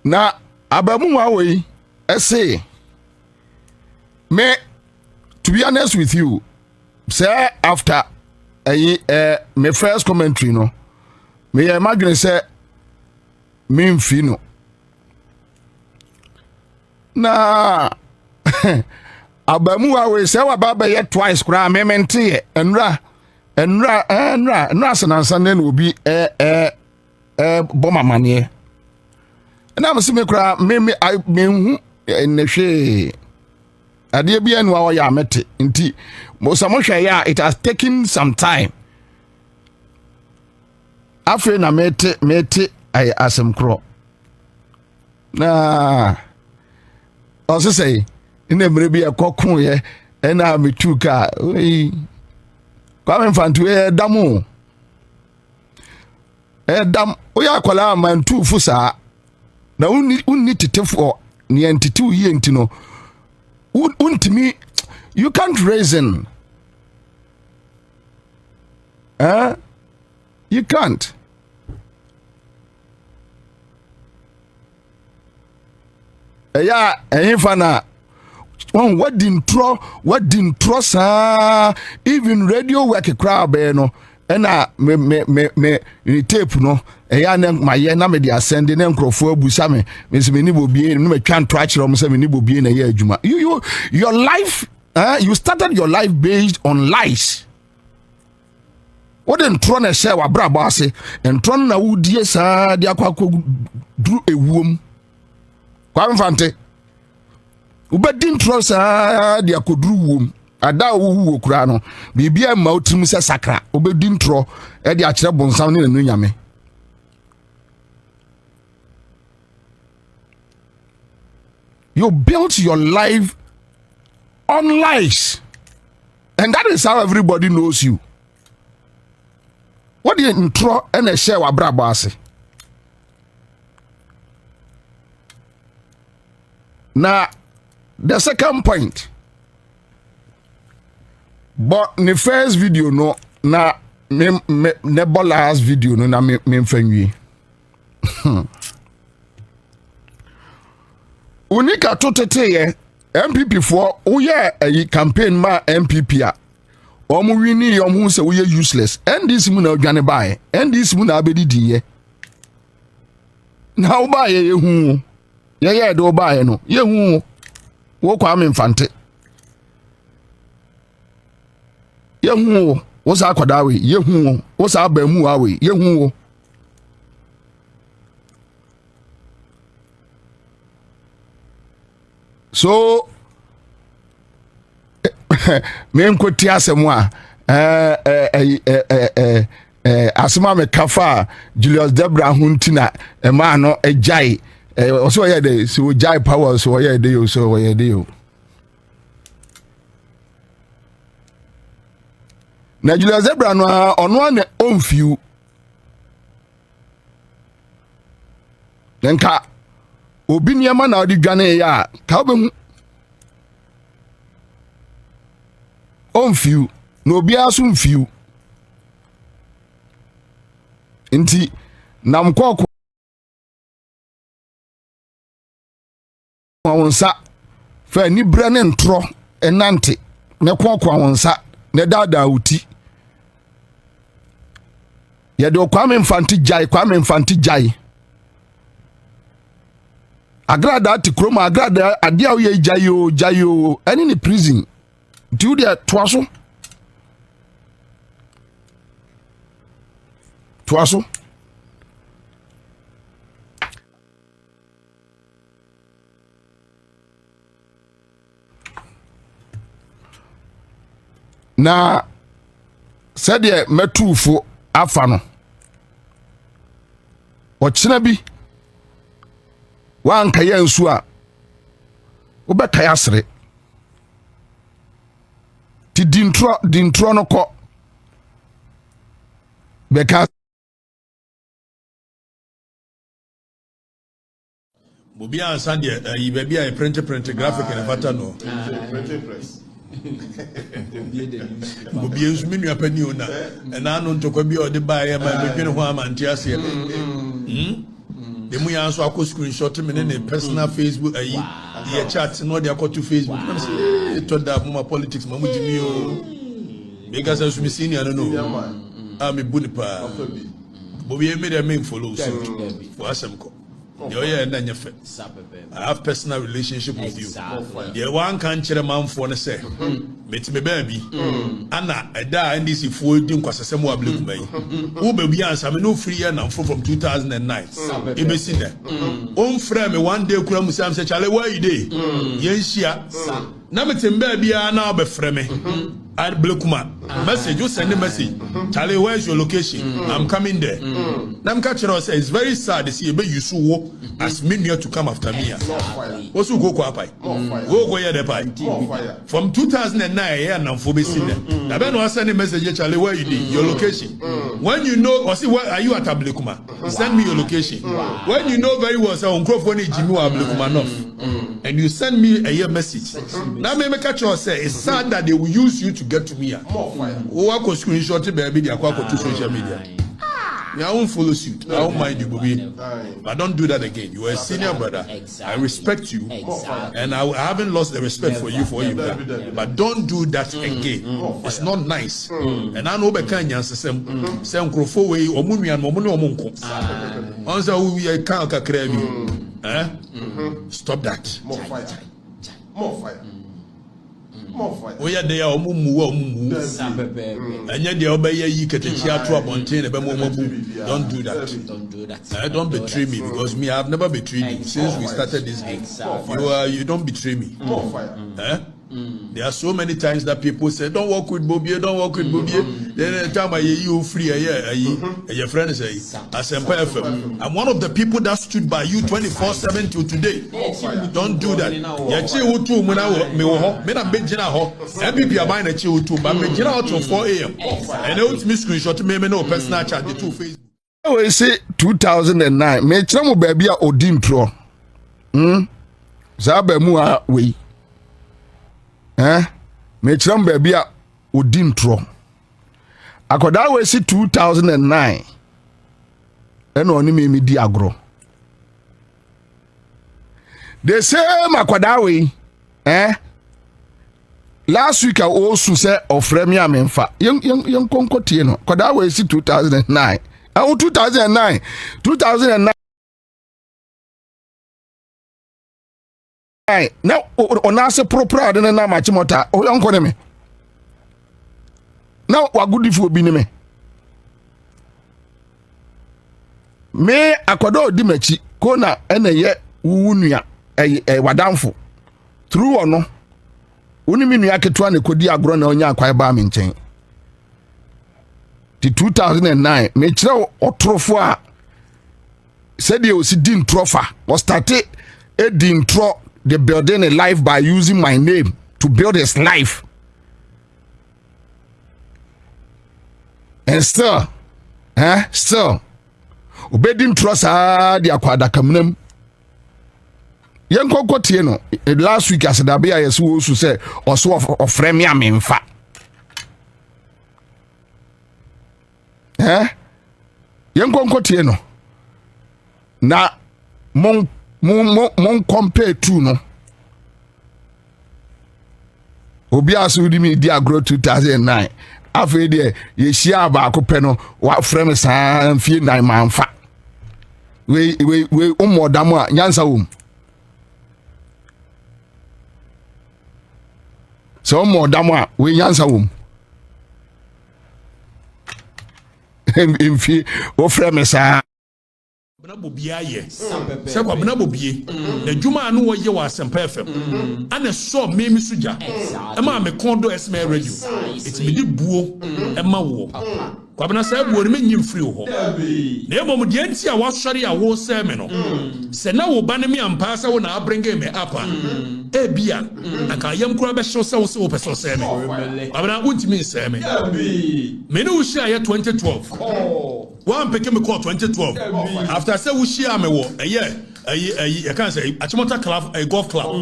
na abamu wa we say me to be honest with you say after my first commentary no me imagine say me mfi no na abamu wa we say wa baba ye twice kura me mente enra sanansan na obi boma mane na am se me kura me hu enhwe ade bia no wa ya mete nti mo samo hwe ya it has taken some time afre na mete ay asem kro na also say ina mre bia kokun ye na metuka oi kwa mfantu damu dam oya kwala man tu fusa na unni tetefo ni entity yi entino untimi you can't reason you can't fana what didn't trust even radio work crowd be no na me tape no na my na me dey send na nkrofo abusa me se me ni Bobie no me twa ntro akire me se me ni Bobie na ye adwuma your life you started your life based on lies. What den tro na share wa brabo ase entro na wudie saa de akwa duru ewuom kwa mfante ubedin tro saa de akoduru wom ada wo kura no bibia ma otrim se sakra obedin tro e de akire bonsam ne nanu nyame. You built your life on lies, and that is how everybody knows you. What do you intro and a share wa brabo ase? Now, the second point. But the first video no na me last video no na me mfanwi. Unika totete ye MPP for oye a campaign ma MPP a omo wini yom hu se we useless and this mu na odwane bae and this mu na abedidi ye na wo bae ye hu ye do bae no ye hu wo kwa me mfante ye hu wo sa akwada we ye hu wo sa aba mu wa we ye hu so me nkoti asemu a asema me kafa Julius Debra huntina e ma no Jáil so ye dey so Jáil power so ye dey yo so ye dey yo na Julius Debra no ono na onfiu nka obi niema na odi dwane ya ka obehu onfiu no obi aso mfiu nti nam kwako awonsa fa ni bra ne ntro enante ne kwako awonsa ne dada uti ye de Kwame mfanti Jáil agrada ati kroma agrada adia wo ye Jáil any ni prison do there twaso na sede metufo afa no ochina bi wan kaya nsu a obekaya asare ti dintro no ko beka Bobie Asante yi baby a print graphic and fata no press Bobie nsu menu apani ona na anu ntokwa bi o de ba ya ma bedwene ho amanti ase The mu ya so akọ screenshot me ne personal Facebook ayi the chat no dey akọ to Facebook. I say to that mama politics mamu jimi o. Because as me senior no know. I'm a bunipa. Bobie made a main follow so for asemko. I have personal relationship with you. The one can chere man for ne say. Met me baby. Anna eda NDC for dim kwasasem wa blekum bayi. Wo baby answer me no free year now from 2009. E be see there. On frame me one day kura musam say chale where you dey? Yen hia. Na metem baby na be frame me. I blokuma message you send a message. Charlie, where's your location? I'm coming there. Nam catcher say it's very sad to see you so as me near to come after me. What's you go kwapai? Go here the pie. From 2009 here now for be seen there. I ben was send a message Charlie where you did your location. When you know or see where are you at Blokuma? Send me your location. When you know very well say on crop when Jimmy or Blokuma enough. And you send me a message. Now me catcher say it's sad that they will use you to get to me. Oh, I could screenshot baby, they are to social media. I won't follow suit. I won't mind you, Bobie. But don't do that again. You are a senior brother. I respect you. And I haven't lost the respect for you for you. But don't do that again. It's not nice. And I know Bekanya some crofo way or Munian Momuno Monko. Also, we are can't stop that. More fire. More fire. We are there, and yet the obey ye can take to a mountain. Don't do that. Don't do that. Don't betray me because me I have never betrayed you since we started this game. You don't betray me. More fire. There are so many times that people say, "Don't work with Bobie, don't work with Bobie." Then the time I hear you free, your friend say, "Asempa FM." I'm one of the people that stood by you 24/7 till today. Don't do that. Yachi utu muna me wo me na bejina ho. MPP are buying a chi utu, but bejina out till 4 a.m. And they would me screenshot me no personal chat the two Facebook. We say 2009. Me chamo baby a odintro. Zabe mu a we. Me chiram baby a odintro. Akoda we see 2009. Eno oni me di agro. They say makoda we last week I also say Ofremia memfa. Young konkotie no. Koda we see 2009. 2009. Now, on us a proper than a machimota, or uncle me. Now, what good if you be me? Me, a codo dimechi, kona, and a ye, unia, a wadamfo. True or no? Uniminia ketwane kodia grown on ya kwa barming chain. The 2009, me chro or trofwa said you see din trofa or started a din tro. They building a life by using my name to build his life. And still, obedient trust the aquada kamnem. Young Cocotieno, last week as the BIS who say, or so of Fremia Memfa. Young Cocotieno. Now, mon compare to no obi aso di me di agro 2009 afi de ye shia ba akopɛ no wa frame saa mfie nan manfa we umodam a nyansa wom so umodam a we nyansa wom mfie o frame saa Bobie aye. Se Kwabena Bobie. The Juma no ye wa Asempa FM. And so me suja. Ema me kondo esme radio. It's me di buo ema wo. Kwabena say buo me nyim free ho. Na emom de anti a wasori a wo say me no. Se na wo ba ne me ampa sa wo na bringe me apa. E bia aka yam kura be show say wo person say me. Kwabena untimi say me. Me no share 2012. One pick me call 2012. After I say we share me wo I can't say Achimota club a golf club.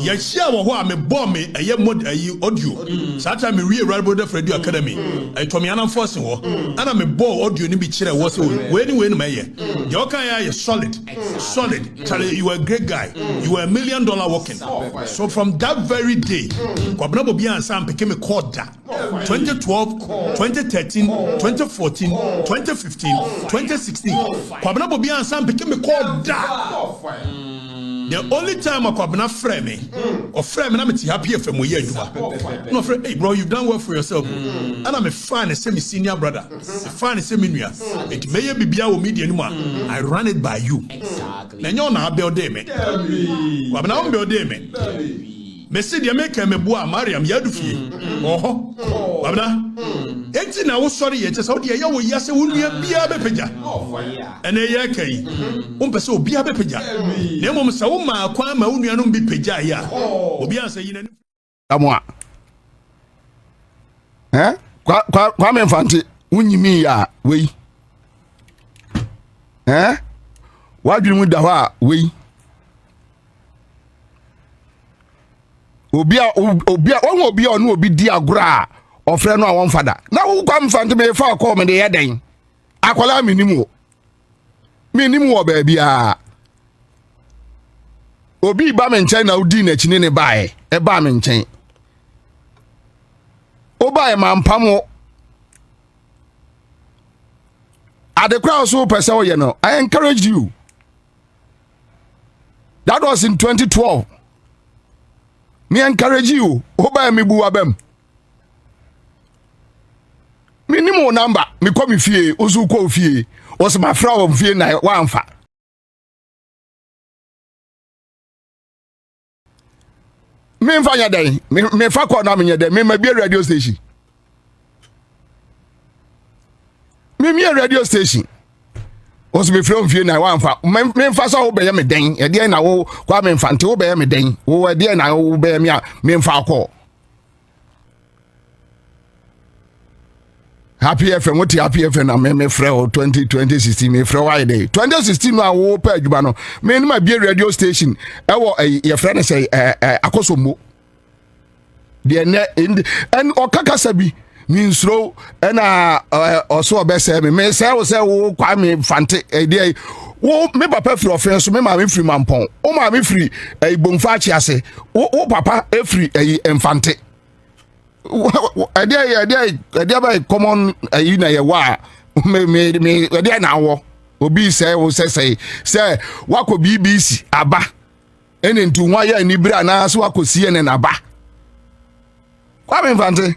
Ya share wa me bomb me mod audio. So time me real Radio Academy. I Tommy Annan Forson ho. And I'm a ball audio ni bi chere was when me ye. Your kind is solid. Charlie, you are a great guy. You were $1 million working. So from that very day, Kwabena Bobie and Sam became a quarter. 2012, 2013, 2014, 2015, 2016. Kwabena Bobie and Sam became a quarter. The only time I Kwabena frame me, or frame me, I'm happy if I'm here. No, hey bro, you've done well for yourself. And I'm a fan, a semi-senior brother. A fan, a semi-senior. It may be Biao media anymore. I ran it by you. Exactly. Now you're not build me. Kwabena build me. Messi dia make me boa Mariam Yadufi. Oh. Kwabena. Enti na wo sorry ye just how dia ya wo yase wo nua bia bepeja. Ene ye kai. Umpese obi abepeja. Na mom se wo ma akwa ma wo nua no bi peja ya. Obi anse yi na amwa. Kwa me mfante unyimi ya wei. Wadwiri mu da ho a wei. Obi onu obi di agora ofre no awon fada na wo kwa mfante me fa call me de yeden akwala minimu wo ba bia obi ba me nchen na udi na chini ne bae e ba me nchen o bae ma mpamo ade crowd so person wo ye no I encourage you. That was in 2012. Me encourage you. Oba me bu abem. Me ni mo number. Me come me fie. Ozu ko fie. Was my friend fie na wanfa. Me mfa nya den. Me fa call na me nya den. Me ma bi radio station. Me radio station. Was me from fie na wanfa. Me mfa so obeye me den. E de na wo kwa me mfa nte obeye me den. Wo e de na wo obeye me a me mfa call. Happy FM, what Happy FM na me frɛ 2016 me frɛ why day 2016 no wo pa adwuma no me no ma bi radio station e wo ye frɛ ne sɛ akosommo de ne en okakasa bi mi nsro na oso obese me sɛ wo sɛ wo kwa me fante de wo me papa frɛ ofen so me ma me free mampon o ma me free ibomfa achiase wo papa e free enfante idea by common you na ye wa me idea na wo obi say wo say wako BBC aba ene ntu nwa ya ni bra na so wako CNN aba kwa me mfante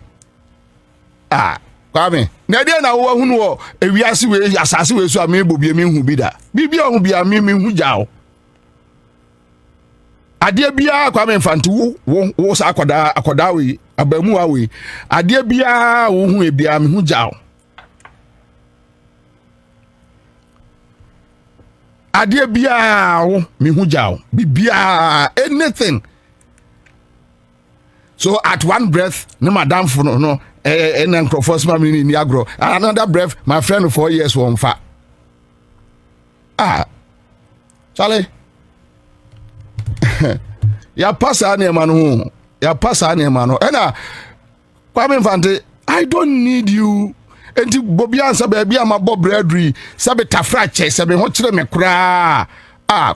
kwa me na idea na wo hunu wo ewiase we asase we so ame bobie me hu bi da bibia hu bia me hu Jáil ade bia kwa me mfante wo sa akoda we abamu awe ade bia wo hu e bia me hu Jáil ade bia wo me hu Jáil bibia anything so at one breath no madam for no and Akufo Addo me ni agro another breath my friend 4 years won fa Charlie ya pasa na emanu ya pasa na emanu ena kwa me mfante I don't need you enti Bobie ansa ba bia ma bob bradri sabe tafrache sabe ho kire me kura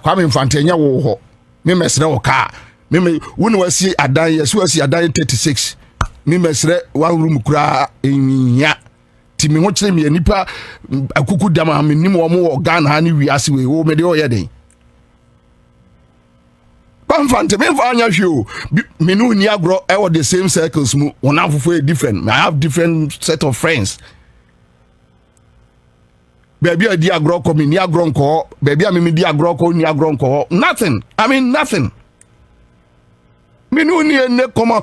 kwa me mfante nya wo ho me mesre wo ka me woni wasi adan yesu wasi adan 36 me mesre one room kura enya ti me ho kire me nipa akuku dama me nim wo mo Ghana ha ni wiase we wo me de o ye den Fante me fa anya hwe me no ni agro I the same circles mu one have different I have different set of friends baby I di agro ko me ni agro nko baby me di agro ko ni agro nko nothing I mean nothing me no ni ene komo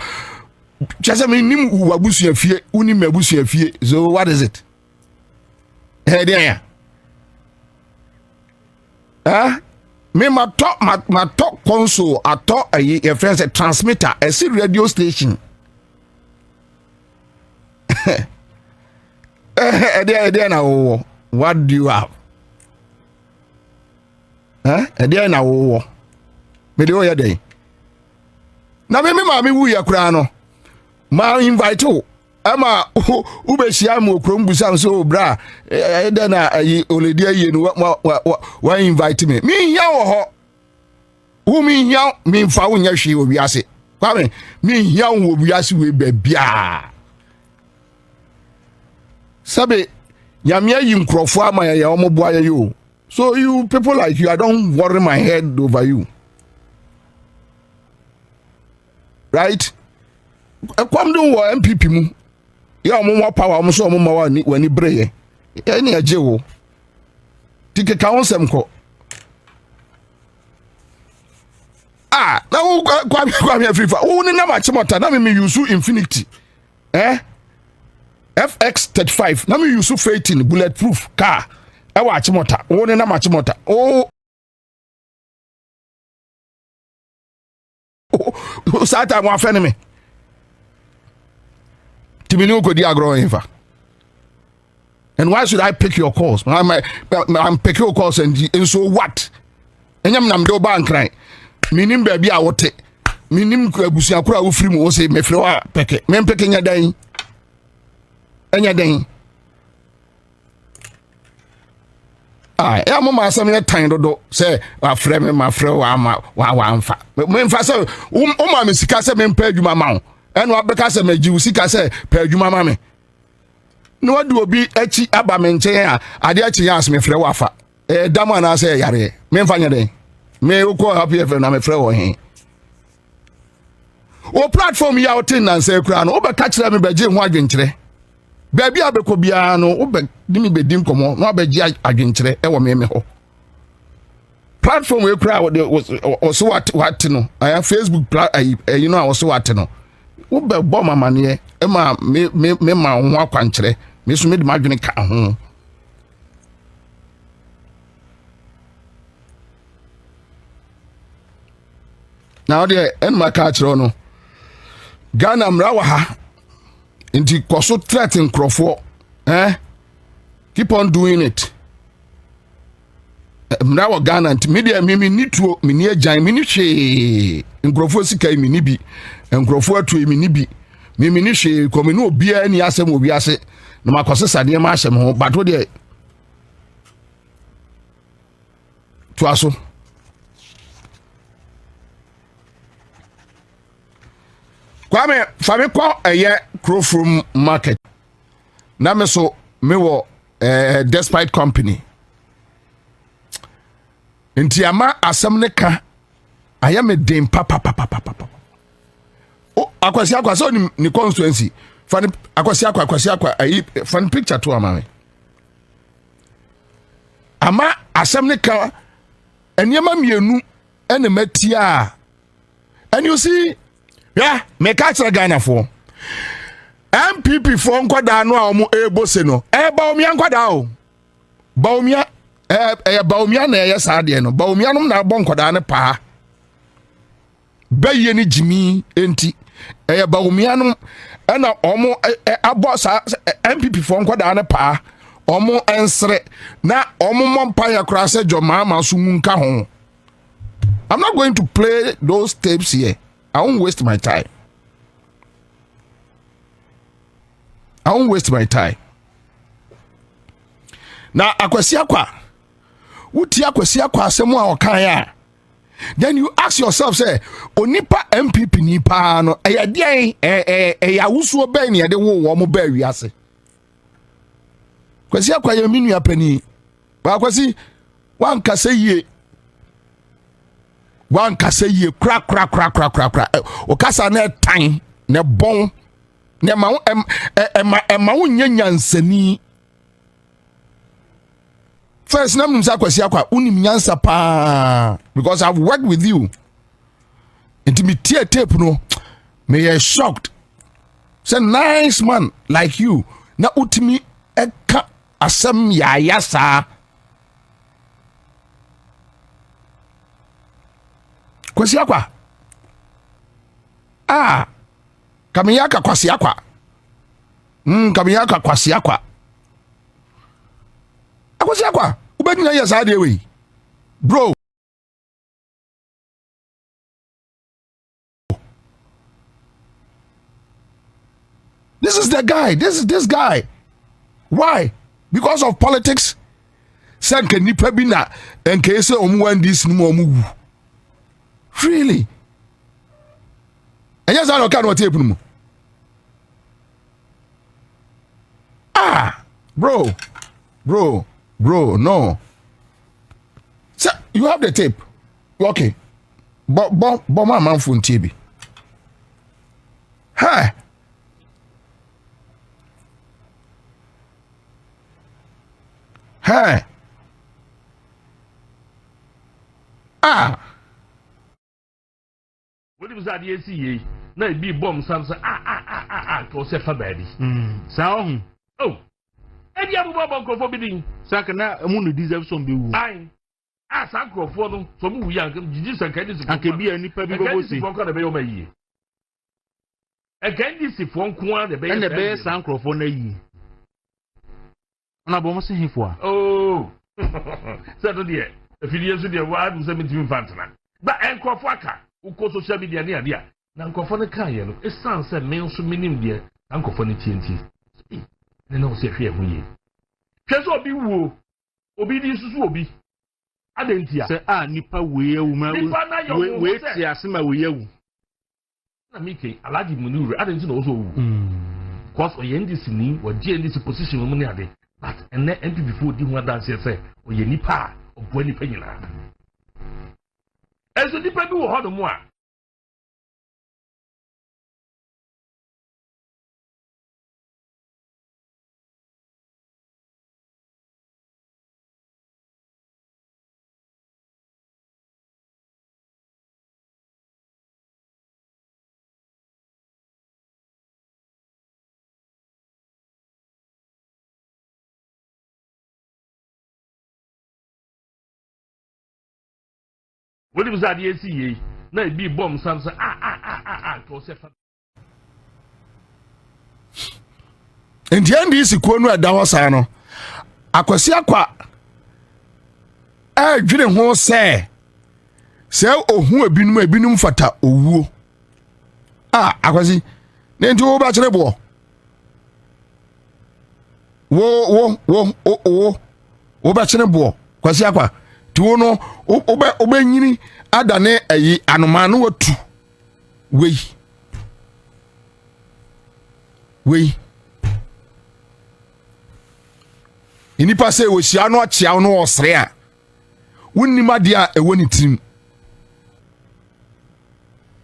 chese me nim wabusu afie uni mabusu afie so what is it there me ma talk console ato a friends a transmitter a radio station there now what do you have e dey na wo me dey oya dey na me ma me wu ya kura no ma invite o ama u be shia mo krom busa so bra e dey na ayi oledi ayi no wa invite me hia wo ho wo mi hia mi mfa wo nya hwe obi ase kwame mi hia wo obi ase we bia sabe nyame ayi nkrofo ama ya o mo boa yo. So you people like you, I don't worry my head over you. Right? Come do what MPP mu. Ya mo more power mo so mo ma wani breye. Ya ni aje wo. Tike ka won sem ko. Na wo kwa me free fa. Wo ni na ma chimota na me use Infinity. FX35. Na me use 18 bulletproof car. Ewa achimota woni na machimota sata mo afene me timini ukodi agro infa. And why should I pick your calls? I'm picking your calls and so what? Enyam nam do bank right. Minim baby a wote. Minim abusia kura wo free mo say me free wa peke. Me peke nya dan. Enya dan. Ya mo ma asam ye tan dodo say wa frɛ me ma frɛ wa ma wa amfa me mfa say o ma me sika say me mpa adwuma ma wo ɛno abeka say me giwu sika say pa adwuma ma me no wadu obi achi aba me nkyɛn a ade achi ya asme frɛ wa fa dam ana say yare me mfa nya den me ukɔ happy FM na me frɛ wo he o platform ya o tin nan say kura no obeka kyerɛ me beje ho adwenkyerɛ baby abeko bia no wo be dimi be dim komo no abeji adwenkyere e wo me ho platform we kra wo so what no aya Facebook you know wo so what no wo be bo mama ne e ma me ma ho akwankyere me so me di madwene ka ho now there en ma ka kyerɛ no Ghana mra wa ha inti koso threat nkrofo keep on doing it mra wa Ghana inti media mimi nituo mini agyan mini hwe nkrofo sika mini bi nkrofo atu mini bi mimi ni hwe komini obi ani asem obi ase na makoso sade ma ahyem ho bato de to aso Kwame fami ko eye Crowfrom market na me so me wo despite company nti ama asem ne ka aya me den papa o akwasi ni constituency fani akwasi ayi fani picture to ama asem ne ka eniema mienu ene matia and you see yeah, me catch Ghana for MPP for nkwada no a omo ebose no Bawumia nkwada o Bawumia Bawumia na ye saade no Bawumia no na bon nkwada ne pa baye ni jimi enti Bawumia no na omo abo sa MPP for nkwada ne pa omo ensre na omo mompa ya kura se joma ma so munka ho. I'm not going to play those tapes here. I won't waste my time. Now, akwasi akwa. Uti akwasi akwa asemu a okan ya. Then you ask yourself, say, onipa MPP nipa no, eyadian, awusuo bɛn ne de wo mo ba wiase. Kwasi akwa ye minu apani. Ba kwasi wan kasa yie. Wan kasa yie kra. O kasa na tan, na bon, na ma wo nyanyansani. First, na mumsa kwasi akwa unim nyansa pa because I've worked with you. Intimate tape no, me you shocked. Say nice man like you. Na utimi eka asem ya yasa. Kwasi akwa. Kamiyaka kwasi akwa. Kamiyaka kwasi akwa. Akwasi akwa. Ubedi na yasa de we. Bro. the guy. This guy. Why? Because of politics. Sen can nipa bi na en case omu this no omu. Really? And yes, I don't know tape no. Ah, bro, no. So you have the tape. Okay. But my man phone TV. Hi. Hi. Ah. What was that year? No, be bomb something. To say for baby. So, oh, and you have a bomb for bidding. Sakana, a moon deserves some be fine. As Uncle for them, some young, you just can be any public over ye. Again, this if one corner the bay and the best uncle for a ye. And I'm almost saying for. Oh, Saturday, a few years with your wife and 17 Fantana. But Uncle Faka, who calls social media near dear. Uncle for the car yellow, a son said, male so minim dear, Uncle for the TNT. Speak, and no say fear we. Just will be woo, obedience will be. I didn't hear. Say, nipa we woman, wait, Yasima we you. Namiki, I like maneuver, I didn't know also. Cause or Yendi Sini, or GND's position of money, but and then empty before the one dance say, or Yenipa, or Bueni Penina. As the nipa do how the more. What was that year? See, no, be bomb something. To say. In the end, this is Kwenu Adawasano. Akwasi akwa. Dwene ho say ohun ebinum fata owuo. Akwasi. Ne nti wo ba kire bo. Wo ba kire bo. Kwasi akwa. Ti wo no obe nyini adane ayi anoma no watu. Wei. Inipa se wo sia no achia no osre a. Wonni made a ewo ni tirim.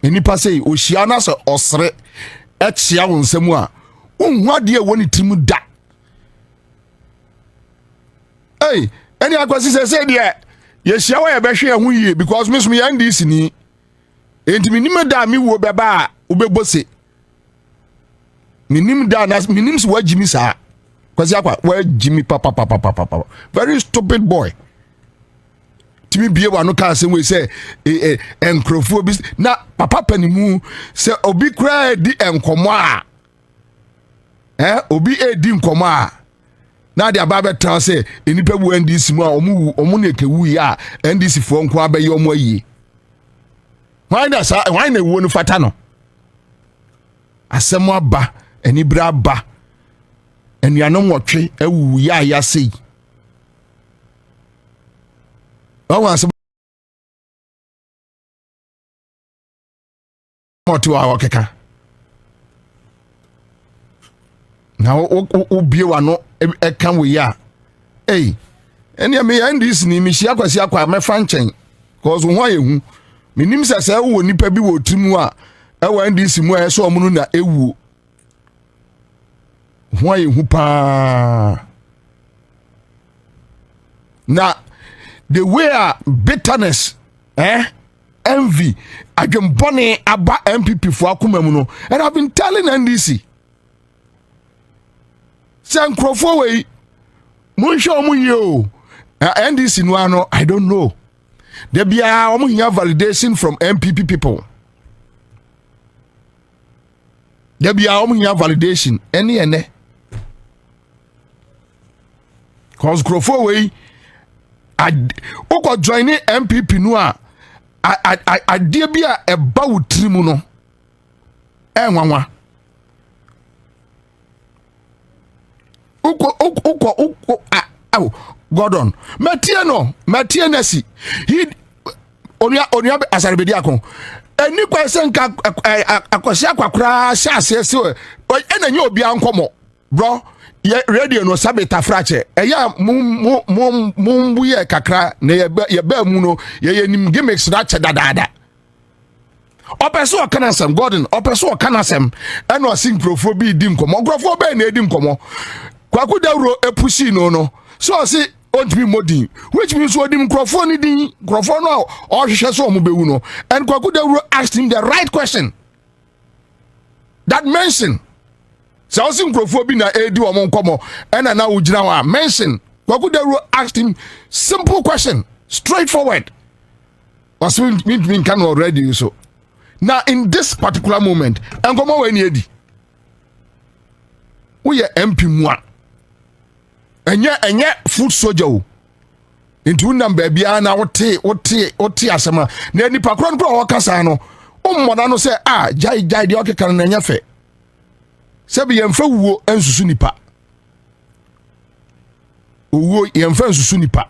Inipa se o sia na so osre achia wo nsemu a. Unhu ade ewo ni tirim da. Hey, any akwasi se de yes, ya wa be hwe ehun yie because me so me yan dis ni enti minim da mi wo beba a ubebose minim da na minim so wagimi sa kwasi akwa wagimi papa very stupid boy timi bie wa no ka asem we say enkrofo bi na papa panimu se obi kra di enkomo a obi edi nkomo a na dia ba betra say enipa bu NDC mu a omu na kewu ya NDC fo nko abaye omu ayi why na wo no fata no asem aba eni bra ba enuano nwotwe awu ya sei o asem moto a okeka na o bie wa no e kan we ya eni me ya ndis ni mi hia kwasi akwa me fa nchen cause ho ayehu minim sese wo nipa bi wo trimu a e wa ndis mu e so omunu na ewu ho ayehu pa na the way bitterness envy adwembone aba MPP fo akoma mu no and I've been telling NDC Sankrofo we munsho omu yo NDC no ano I don't know there be omu hia validation from MPP people there be omu hia validation ene cause krofo we oko join MPP no a de bia eba wutirimu no enwanwa Gordon Matie nasi he onia Asante Bediatuo eni kwese nka akosia kwakra sha se enanye obi ankomo bro ye radio no sabeta frache eya mumbu ye kakra na ye ba mu no ye nim gimmicks na che dadada opeso kanasem Gordon opeso kanasem eno synchrophobia bi di nkomo grofo ba na edi nkomo Kwaku Dawro epushi no so see won't be modern, which means what him microphone no or so no. And Kwaku Dawro asked him the right question. That mention. So I think microphone edu among komo and now ujinawa mention. Kwaku Dawro asked him simple question, straightforward. Was we can already so. Now in this particular moment, and komo when yedi. We are MP1. Enye food soldier o nti unam bia na wote asema na nipa kron kro wakasa no ummoda no se Jáil de okeka na nya fe se bi yemfa wuo ensusu nipa wuo yemfa ensusu nipa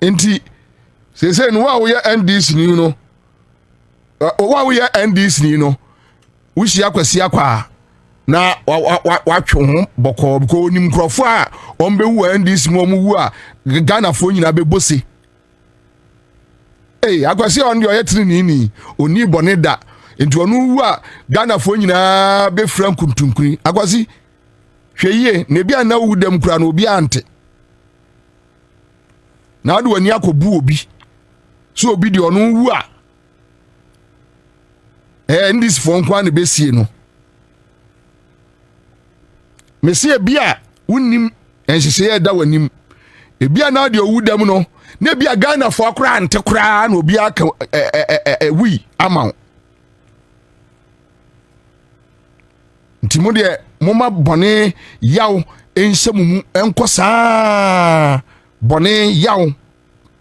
nti se no wa wo ye NDC ni no wa wo ye NDC ni no wushi akwasi akwa na watwe ho boko ko nim krofo a ombewu NDC mo mu a Ghana fo nyina bebose akwase on de oyetri ni oni bone da enti onu wu a Ghana fo nyina be fra kuntunkuri akwase hweye na bia na wu dem kura na obi ante na ade wani akobu obi so obi de onu wu a NDC fo nkwa na besie no Mesie bia unim enhyehyɛ da wanim ebia na de owu dam no na bia Ghana fo akora ante kora na obi aka wi amaw ntimo de moma bone yaw enhyɛmumu enkosa bone yaw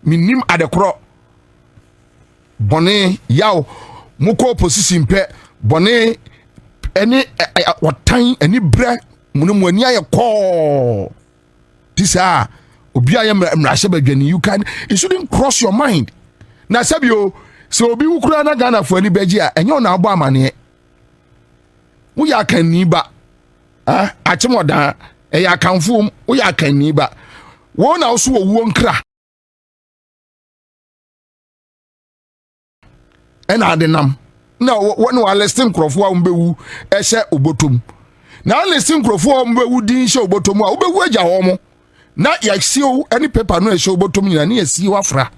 minim adekoro bone yaw mukɔ opposition pɛ bone eni watan eni bre munumu ani aye ko tisa obi aye mrahye badwani you can it shouldn't cross your mind na sabio so obi wukura na Ghana fo ani baji a enyo na abo amane wo ya kan ni ba achemodan ya kanfo wo ya kan ni ba wo na wo so wo nkra ena adenam na wo no listing crofo a mbewu ehye obotom na listing crofo mbewu din hye obotom a obewu agya ho na yaksiu any paper no ehye obotom nyina na yasi wafra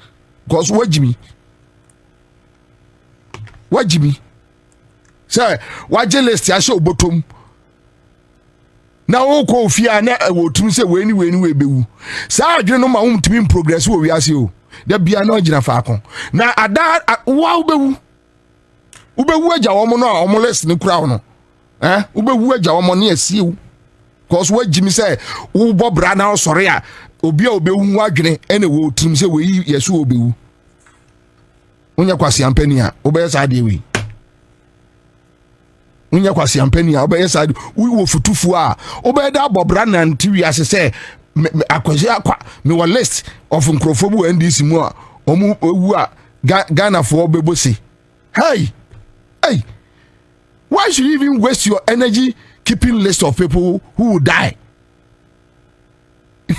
because wajimi say waje list ahye obotom na wo ko ofia na wotum se we ni bewu sa adwe no ma wumtimi progress wo wiase o da bia na ogina faako na ada wa ubewu agya wo mo no a omo list ni kura no ubewu agya wo mo ne asiu cause wajimi say wo bobra na osore a obi a obewu wadwene ene wo trim se we yesu obewu unya kwasi ampani a obeye sa de we unya kwasi ampani a obeye sa wo futufu a obeye da bobra na ntiwi ase se akwasi akwa me wa list of nkrofobu NDC mu a omu ewu a Ghana for obebosi hey why should you even waste your energy keeping list of people who will die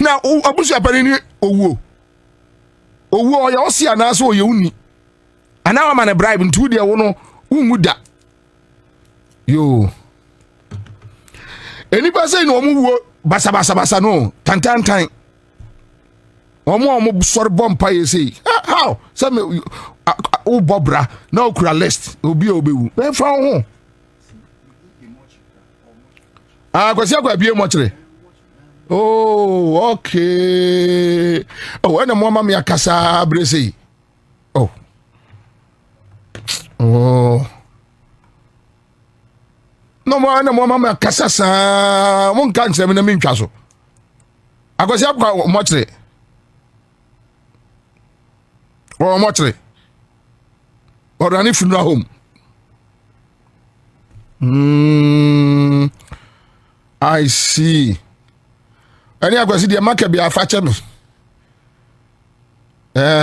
now abusu apani ni owo ya osi anaso oye uni anawa man bribe ntu de wo no unguda yo enipa say no omu wo basa no tantantan omu sori bompa ye say how some o bobra na okura list obi obewu e fa ho kwasi akwa bie mochire oh okay ena mo mama ya kasa brese oh no mo ena mo mama kasa sa mo nka nsem na mentwa so akwasi akwa mochire mochire orani funeral home I see. Any I go see the market be a fetch me.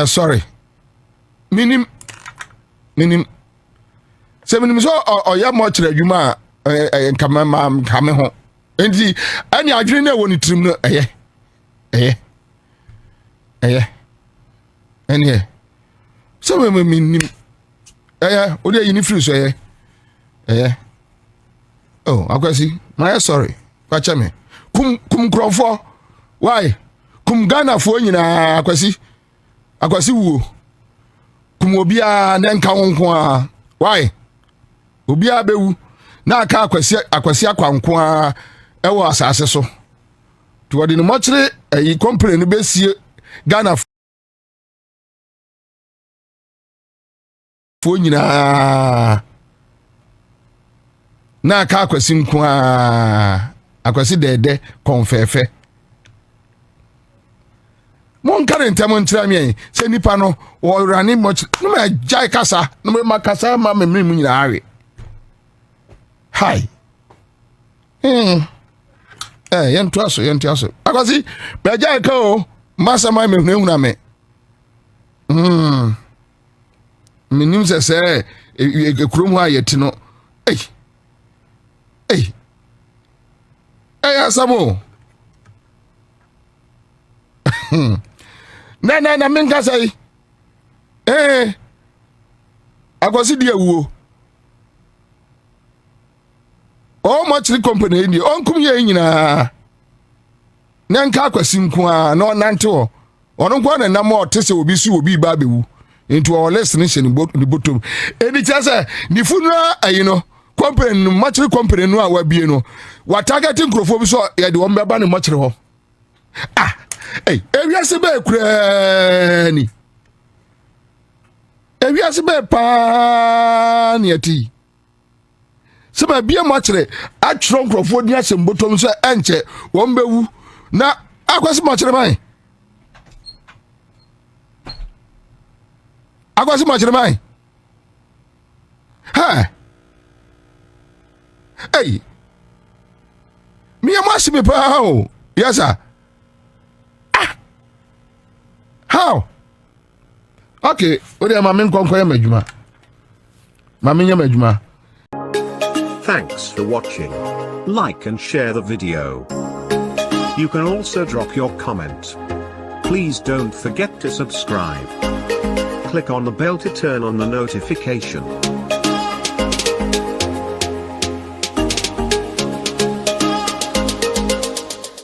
Sorry. Minim. Se minim so oya mo kire adwuma kame ho. Enti ani adwene na woni trim no eye. Eni so me minim. Odi ayi ni free so eye. Oh, akwasi. My sorry. Kwacha me. Kum krofo. Why? Kum Ghana fo nyina akwasi wuo. Kum obia na nka wonko a. Why? Obia bewu na aka akwasi akwanko a ewo asase so. To wodi no mochire ayi company no besie Ghana fo nyina na aka akwasi nko a akwasi dede konfefe. Mon karenta mon nkyira me se nipa no wo rani much no ma Jáil kasa no ma kasa ma memri mu nyina awe. Hi. Yento aso. Akwasi be Jáil ka o masa ma me hunahuna me. Minim se ekrom ho ayeti no. Asamo. Na menka say. Akwasi dia wuo. O much company ni onkum ye nyina. Na nka akwasi nko a na onante wo. Ono nko na nam o tese obi su obi ba bewu. Into our lesson ni bottom. Eni chase ni funra ayino. Company no much company no a wabie no. Wa targeting crofo bi so ye de ombeba ne much ho. Ewiase be kura ni. Ewiase be pa ni ati. Seba bia machire atro nkrofo ni asem botom so enche won bewu na akwase machire mai. Akwase machire mai. Ha. Me amasi me pa o. Yes sir. How? Okay, odi mama nkonko ya madwuma. Mama nya madwuma. Thanks for watching. Like and share the video. You can also drop your comment. Please don't forget to subscribe. Click on the bell to turn on the notification.